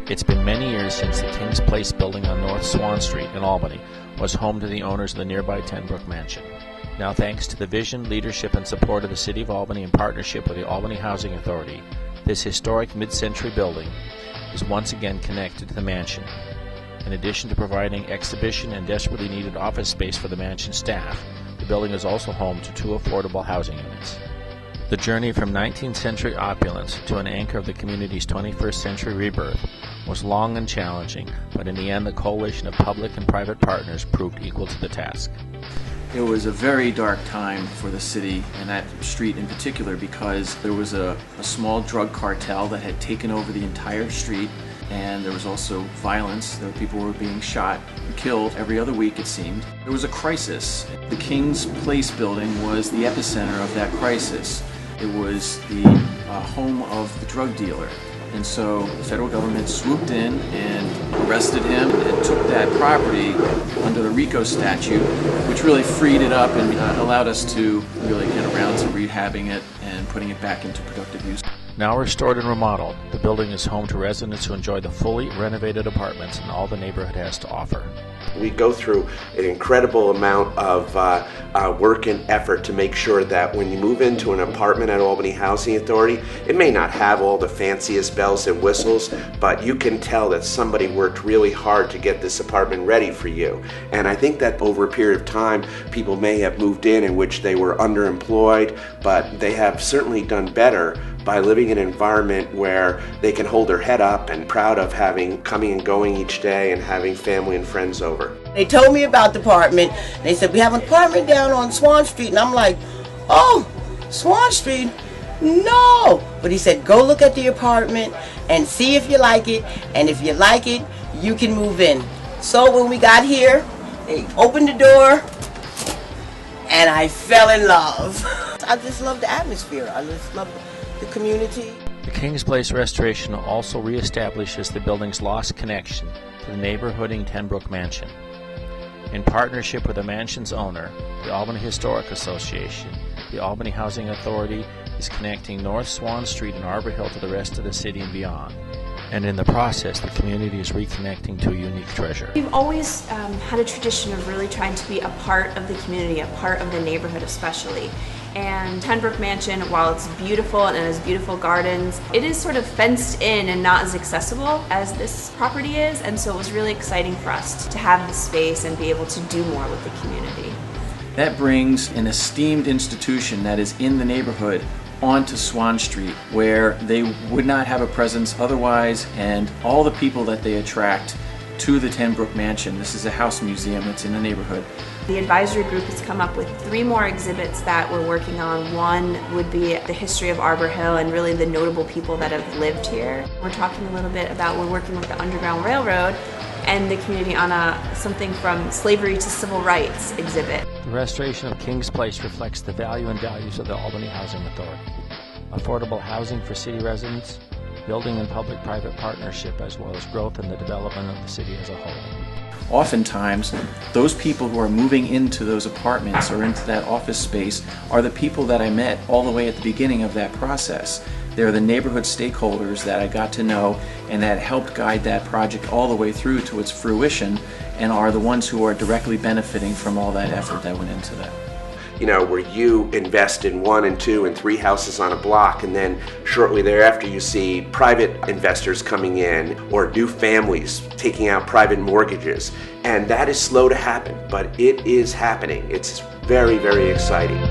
It's been many years since the King's Place building on North Swan Street in Albany was home to the owners of the nearby Tenbrook Mansion. Now, thanks to the vision, leadership, and support of the City of Albany in partnership with the Albany Housing Authority, this historic mid-century building is once again connected to the mansion. In addition to providing exhibition and desperately needed office space for the mansion staff, the building is also home to 2 affordable housing units. The journey from 19th century opulence to an anchor of the community's 21st century rebirth was long and challenging, but in the end the coalition of public and private partners proved equal to the task. It was a very dark time for the city and that street in particular because there was a small drug cartel that had taken over the entire street, and there was also violence. There were people who were being shot and killed every other week, it seemed. There was a crisis. The King's Place building was the epicenter of that crisis. It was the home of the drug dealer. And so the federal government swooped in and arrested him and took that property under the RICO statute, which really freed it up and allowed us to really get around to rehabbing it and putting it back into productive use. Now restored and remodeled, the building is home to residents who enjoy the fully renovated apartments and all the neighborhood has to offer. We go through an incredible amount of work and effort to make sure that when you move into an apartment at Albany Housing Authority, it may not have all the fanciest bells and whistles, but you can tell that somebody worked really hard to get this apartment ready for you. And I think that over a period of time, people may have moved in which they were underemployed, but they have certainly done better by living in an environment where they can hold their head up and proud of having coming and going each day and having family and friends over. They told me about the apartment. They said, we have an apartment down on Swan Street. And I'm like, oh, Swan Street? No. But he said, go look at the apartment and see if you like it. And if you like it, you can move in. So when we got here, they opened the door and I fell in love. I just love the atmosphere. I just love the community. The King's Place restoration also reestablishes the building's lost connection to the neighborhooding Tenbrook Mansion. In partnership with the mansion's owner, the Albany Historic Association, the Albany Housing Authority is connecting North Swan Street and Arbor Hill to the rest of the city and beyond. And in the process, the community is reconnecting to a unique treasure. We've always had a tradition of really trying to be a part of the community, a part of the neighborhood especially. And Tenbrook Mansion, while it's beautiful and it has beautiful gardens, it is sort of fenced in and not as accessible as this property is, and so it was really exciting for us to have the space and be able to do more with the community. That brings an esteemed institution that is in the neighborhood onto Swan Street, where they would not have a presence otherwise, and all the people that they attract to the Tenbrook Mansion. This is a house museum that's in the neighborhood. The advisory group has come up with 3 more exhibits that we're working on. One would be the history of Arbor Hill and really the notable people that have lived here. We're talking a little bit about, we're working with the Underground Railroad and the community on something from slavery to civil rights exhibit. The restoration of King's Place reflects the value and values of the Albany Housing Authority. Affordable housing for city residents, building and public-private partnership, as well as growth in the development of the city as a whole. Oftentimes, those people who are moving into those apartments or into that office space are the people that I met all the way at the beginning of that process. They're the neighborhood stakeholders that I got to know and that helped guide that project all the way through to its fruition, and are the ones who are directly benefiting from all that effort that went into that. You know, where you invest in 1 and 2 and 3 houses on a block, and then shortly thereafter you see private investors coming in or new families taking out private mortgages. And that is slow to happen, but it is happening. It's very, very exciting.